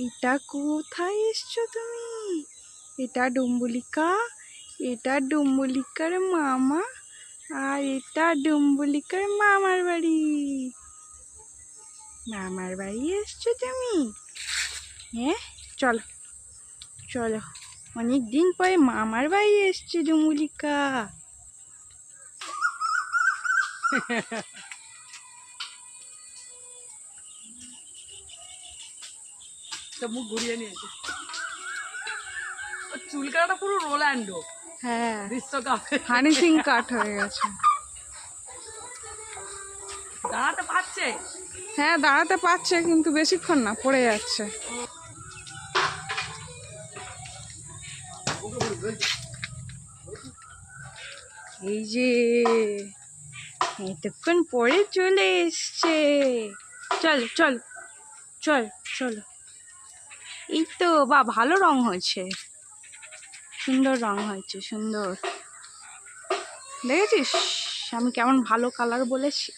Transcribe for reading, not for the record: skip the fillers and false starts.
এটা কোথায় এসছো তুমি? এটা ডুম্বুলিকা, এটা ডুম্বুলিকার মামা, আর এটা ডুম্বুলিকার মামার বাড়ি। মামার বাড়ি এসছো তুমি? হ্যাঁ, চলো চলো, অনেক দিন পরে মামার বাড়ি এসছে ডুম্বুলিকা। মুখ ঘুরিয়ে নিয়েছে, চুল কাটা পুরো রোল্যান্ডো। হ্যাঁ, বিশ্বকাপে হানি সিং কাট হয়ে গেছে। দাঁড়াতে পারছে? হ্যাঁ, দাঁড়াতে পারছে, কিন্তু বেশিক্ষণ না, পড়ে যাচ্ছে। এই যে এতক্ষণ পরে চলে এসছে। চল চল চল চলো। এই তো, বা ভালো রং হয়েছে, সুন্দর রং হয়েছে, সুন্দর। দেখেছিস আমি কেমন ভালো কালার বলেছি?